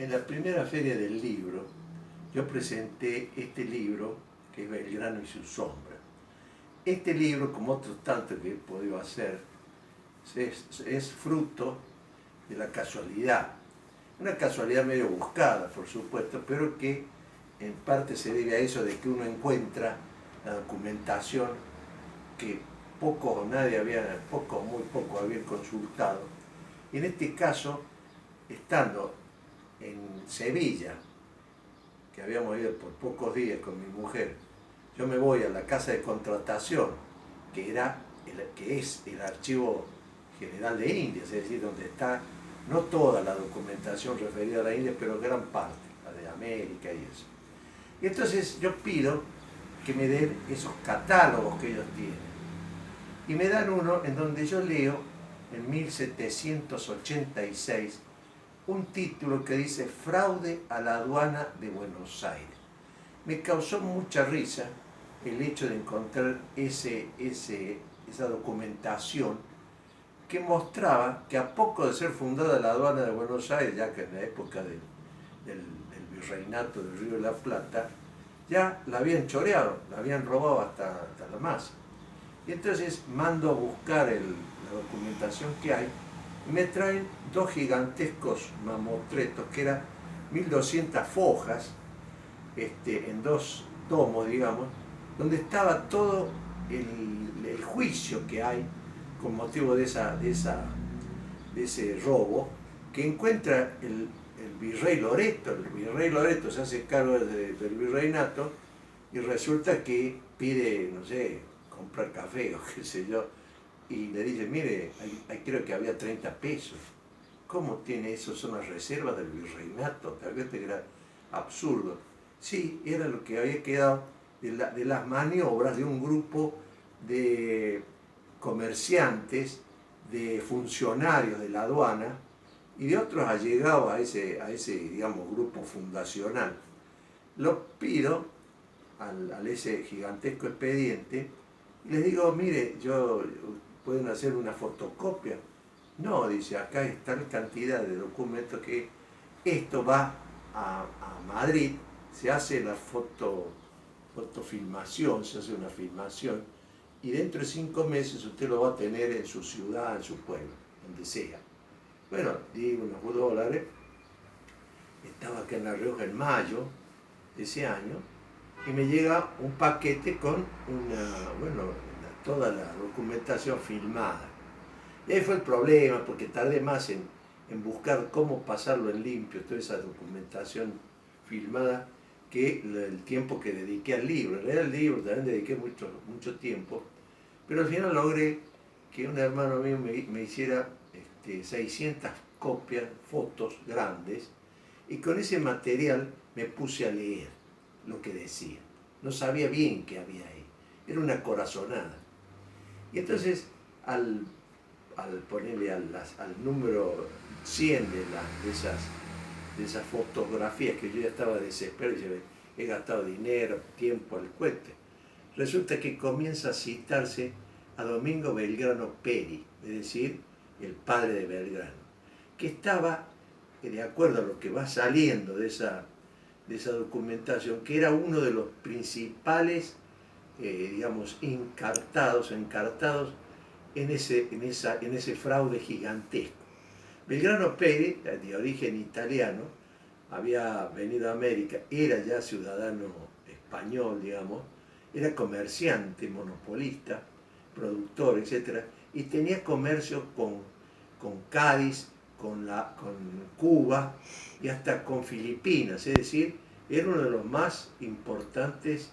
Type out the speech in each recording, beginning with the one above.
En la primera feria del libro, yo presenté este libro, que es Belgrano y su sombra. Este libro, como otros tantos que he podido hacer, es fruto de la casualidad. Una casualidad medio buscada, por supuesto, pero que en parte se debe a eso de que uno encuentra la documentación que poco o nadie había, poco o muy poco habían consultado. Y en este caso, estando en Sevilla, que habíamos ido por pocos días con mi mujer, yo me voy a la casa de contratación, que es el Archivo General de Indias, es decir, donde está no toda la documentación referida a la India, pero gran parte, la de América y eso. Y entonces yo pido que me den esos catálogos que ellos tienen. Y me dan uno en donde yo leo, en 1786, un título que dice Fraude a la aduana de Buenos Aires. Me causó mucha risa el hecho de encontrar esa documentación que mostraba que a poco de ser fundada la aduana de Buenos Aires, ya que en la época del virreinato del Río de la Plata, ya la habían choreado, la habían robado hasta la masa. Y entonces mando a buscar la documentación que hay y me traen dos gigantescos mamotretos, que eran 1200 fojas, en dos tomos, digamos, donde estaba todo el juicio que hay con motivo de ese robo, que encuentra el virrey Loreto. El virrey Loreto se hace cargo del virreinato y resulta que pide, no sé, comprar café o qué sé yo, y le dice, mire, creo que había 30 pesos. ¿Cómo tiene eso? Son las reservas del virreinato. Tal vez era absurdo. Sí, era lo que había quedado de las maniobras de un grupo de comerciantes, de funcionarios de la aduana y de otros allegados a ese digamos, grupo fundacional. Lo pido a ese gigantesco expediente y les digo, mire, ¿pueden hacer una fotocopia? No, dice, acá hay tal cantidad de documentos que esto va a Madrid, se hace la fotofilmación, se hace una filmación y dentro de 5 meses usted lo va a tener en su ciudad, en su pueblo, donde sea. Bueno, di unos $, estaba acá en La Rioja en mayo de ese año y me llega un paquete con toda la documentación filmada. Y ahí fue el problema, porque tardé más en buscar cómo pasarlo en limpio, toda esa documentación filmada, que el tiempo que dediqué al libro. En realidad el libro también dediqué mucho tiempo, pero al final logré que un hermano mío me hiciera 600 copias, fotos grandes, y con ese material me puse a leer lo que decía. No sabía bien qué había ahí, era una corazonada. Y entonces, al ponerle al número 100 de esas fotografías, que yo ya estaba desesperado, y he gastado dinero, tiempo al cuente, resulta que comienza a citarse a Domingo Belgrano Peri, es decir, el padre de Belgrano, que estaba, de acuerdo a lo que va saliendo de esa documentación, que era uno de los principales, digamos, encartados en ese fraude gigantesco. Belgrano Peri, de origen italiano, había venido a América, era ya ciudadano español, digamos, era comerciante, monopolista, productor, etc. Y tenía comercio con Cádiz, con Cuba y hasta con Filipinas, es decir, era uno de los más importantes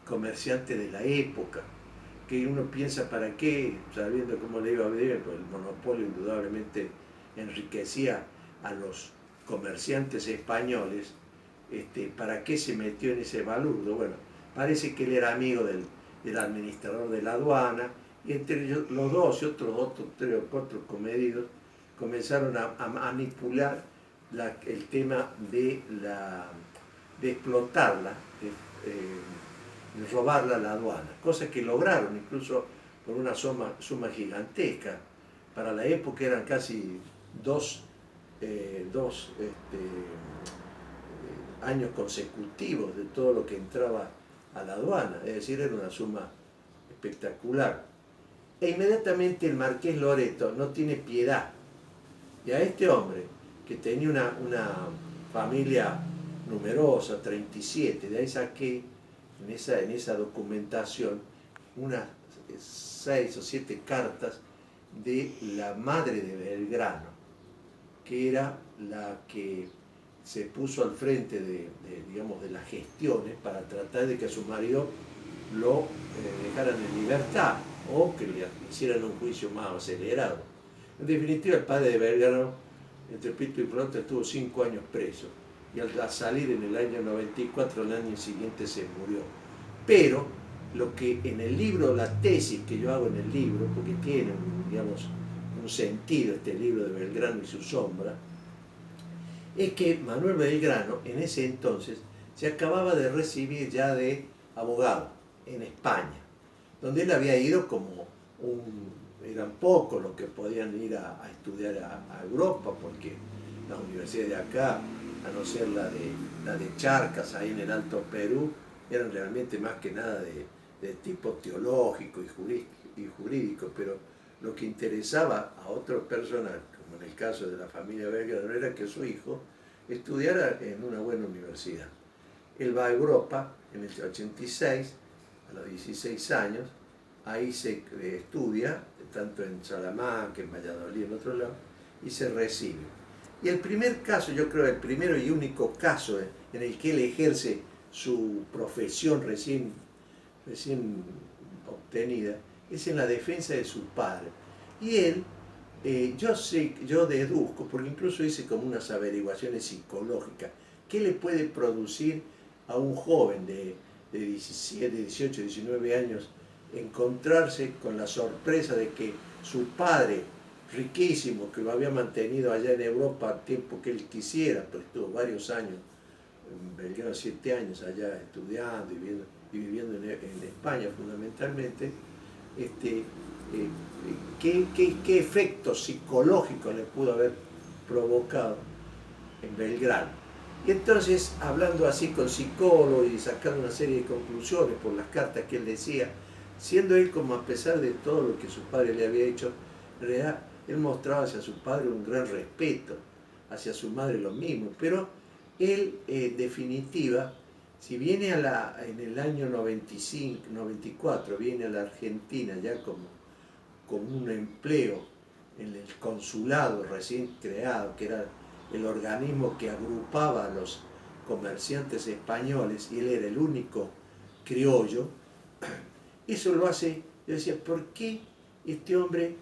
comerciantes de la época, que uno piensa para qué, sabiendo cómo le iba a ver, pues el monopolio indudablemente enriquecía a los comerciantes españoles, para qué se metió en ese balurdo. Bueno, parece que él era amigo del administrador de la aduana, y entre ellos, los dos y otros 3 o 4 comedidos comenzaron a manipular el tema de explotarla, de robarla a la aduana, cosa que lograron incluso por una suma gigantesca. Para la época eran casi 2 años consecutivos de todo lo que entraba a la aduana, es decir, era una suma espectacular. E inmediatamente el marqués Loreto no tiene piedad. Y a este hombre, que tenía una familia numerosa, 37, de ahí saqué en esa documentación unas 6 o 7 cartas de la madre de Belgrano, que era la que se puso al frente digamos, de las gestiones para tratar de que a su marido lo dejaran en libertad o que le hicieran un juicio más acelerado. En definitiva, el padre de Belgrano, entre pito y flauta, estuvo 5 años preso y al salir en el año 94, el año siguiente se murió. Pero lo que en el libro, la tesis que yo hago en el libro, porque tiene, digamos, un sentido este libro de Belgrano y su sombra, es que Manuel Belgrano en ese entonces se acababa de recibir ya de abogado en España, donde él había ido como eran pocos los que podían ir a estudiar a Europa, porque las universidades de acá, a no ser la de Charcas, ahí en el Alto Perú, eran realmente más que nada de tipo teológico y jurídico, pero lo que interesaba a otros personas, como en el caso de la familia Belgrano, era que su hijo estudiara en una buena universidad. Él va a Europa en el 86, a los 16 años, ahí se estudia, tanto en Salamanca, en Valladolid, en otro lado, y se recibe. Y el primer caso, yo creo el primero y único caso en el que él ejerce su profesión recién obtenida, es en la defensa de su padre. Y él, yo deduzco, porque incluso hice como unas averiguaciones psicológicas, ¿qué le puede producir a un joven de 17, 18, 19 años encontrarse con la sorpresa de que su padre, riquísimo, que lo había mantenido allá en Europa al tiempo que él quisiera, pues estuvo varios años, Belgrano 7 años allá estudiando y viviendo en España fundamentalmente, ¿qué efectos psicológicos le pudo haber provocado en Belgrano? Y entonces, hablando así con psicólogos y sacando una serie de conclusiones por las cartas que él decía, siendo él como a pesar de todo lo que su padre le había hecho, en realidad él mostraba hacia su padre un gran respeto, hacia su madre lo mismo, pero él, en definitiva, si viene en el año 95, 94, viene a la Argentina ya como un empleo en el consulado recién creado, que era el organismo que agrupaba a los comerciantes españoles, y él era el único criollo, eso lo hace, yo decía, ¿por qué este hombre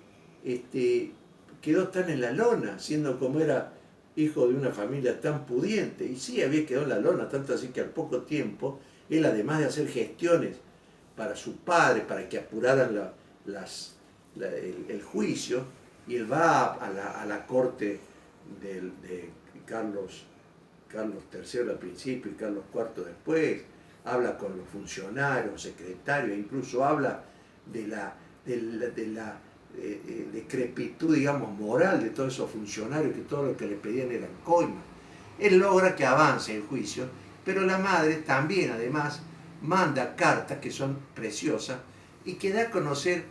quedó tan en la lona, siendo como era hijo de una familia tan pudiente? Y sí, había quedado en la lona, tanto así que al poco tiempo, él además de hacer gestiones para su padre, para que apuraran el juicio, y él va a la corte de Carlos III al principio y Carlos IV después, habla con los funcionarios, secretarios, incluso habla de la decrepitud, digamos, moral de todos esos funcionarios, que todo lo que le pedían eran coimas. Él logra que avance el juicio, pero la madre también, además, manda cartas que son preciosas y que da a conocer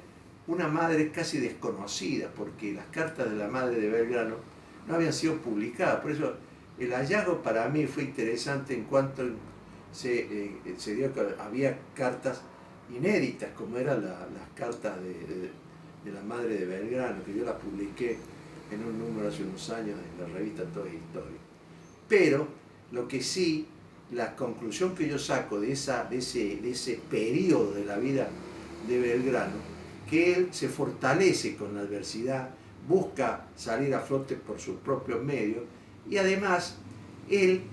una madre casi desconocida, porque las cartas de la madre de Belgrano no habían sido publicadas. Por eso el hallazgo para mí fue interesante en cuanto se dio que había cartas inéditas, como eran las cartas de la madre de Belgrano, que yo las publiqué en un número hace unos años en la revista Toda Historia. Pero lo que sí, la conclusión que yo saco de ese periodo de la vida de Belgrano, que él se fortalece con la adversidad, busca salir a flote por sus propios medios, y además él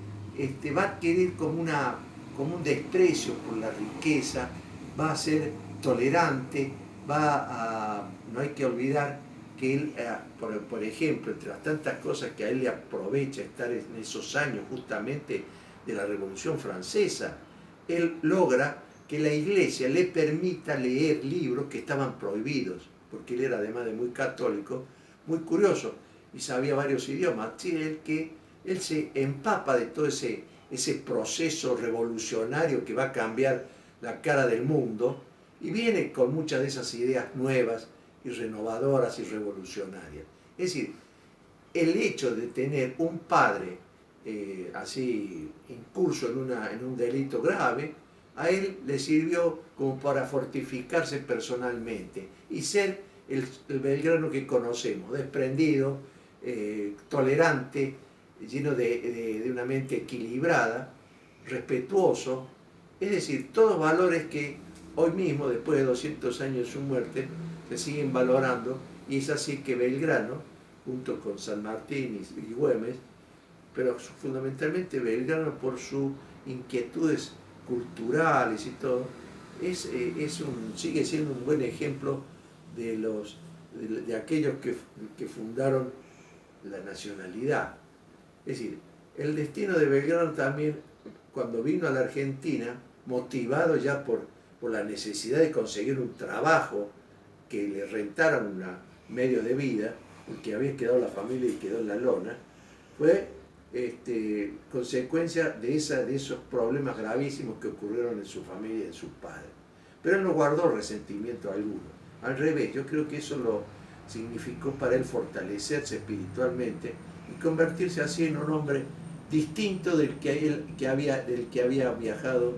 va a adquirir como un desprecio por la riqueza, va a ser tolerante, no hay que olvidar que él, por ejemplo, entre las tantas cosas que a él le aprovecha estar en esos años justamente de la Revolución Francesa, él logra que la Iglesia le permita leer libros que estaban prohibidos, porque él era, además de muy católico, muy curioso. y sabía varios idiomas. Sí, él se empapa de todo ese proceso revolucionario que va a cambiar la cara del mundo y viene con muchas de esas ideas nuevas y renovadoras y revolucionarias. Es decir, el hecho de tener un padre así incurso en un delito grave, a él le sirvió como para fortificarse personalmente y ser el Belgrano que conocemos, desprendido, tolerante, lleno de una mente equilibrada, respetuoso, es decir, todos valores que hoy mismo, después de 200 años de su muerte, se siguen valorando, y es así que Belgrano, junto con San Martín y Güemes, pero fundamentalmente Belgrano por sus inquietudes culturales y todo, sigue siendo un buen ejemplo de aquellos que fundaron la nacionalidad. Es decir, el destino de Belgrano también, cuando vino a la Argentina, motivado ya por la necesidad de conseguir un trabajo que le rentara un medio de vida, porque había quedado la familia y quedó en la lona, fue consecuencia de esos problemas gravísimos que ocurrieron en su familia y en sus padres. Pero él no guardó resentimiento alguno. Al revés, yo creo que eso lo significó para él fortalecerse espiritualmente y convertirse así en un hombre distinto del que había viajado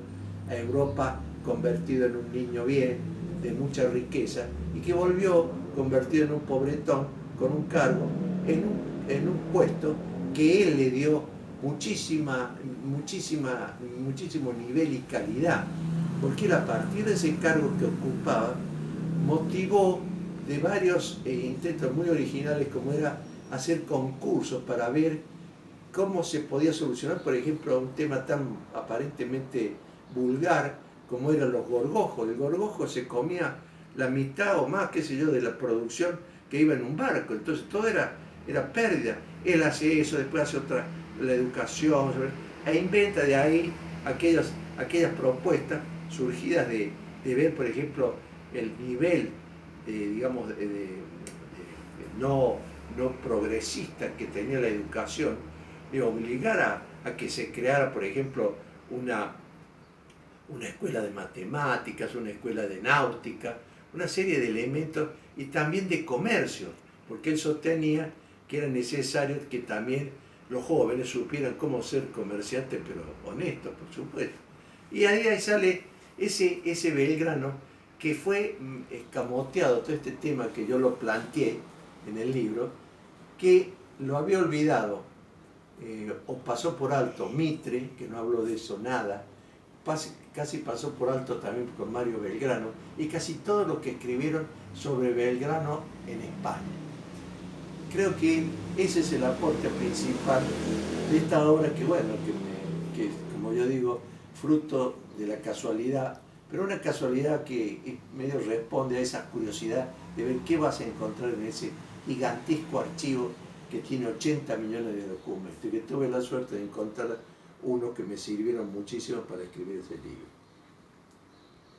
a Europa, convertido en un niño bien, de mucha riqueza, y que volvió convertido en un pobretón con un cargo en un puesto que él le dio muchísimo nivel y calidad, porque él, a partir de ese cargo que ocupaba, motivó de varios intentos muy originales, como era hacer concursos para ver cómo se podía solucionar, por ejemplo, un tema tan aparentemente vulgar como eran los gorgojos. El gorgojo se comía la mitad o más, qué sé yo, de la producción que iba en un barco, entonces todo era pérdida. Él hace eso, después hace otra, la educación, e inventa de ahí aquellas propuestas surgidas de ver, por ejemplo, el nivel, digamos, no progresista que tenía la educación, de obligar a que se creara, por ejemplo, una escuela de matemáticas, una escuela de náutica, una serie de elementos, y también de comercio, porque él sostenía que era necesario que también los jóvenes supieran cómo ser comerciantes, pero honestos, por supuesto. Y ahí sale ese Belgrano que fue escamoteado, todo este tema que yo lo planteé en el libro, que lo había olvidado, o pasó por alto Mitre, que no habló de eso nada, casi pasó por alto también con Mario Belgrano, y casi todo lo que escribieron sobre Belgrano en España. Creo que ese es el aporte principal de esta obra, que bueno, que como yo digo, fruto de la casualidad, pero una casualidad que medio responde a esa curiosidad de ver qué vas a encontrar en ese gigantesco archivo que tiene 80 millones de documentos, y que tuve la suerte de encontrar unos que me sirvieron muchísimo para escribir ese libro.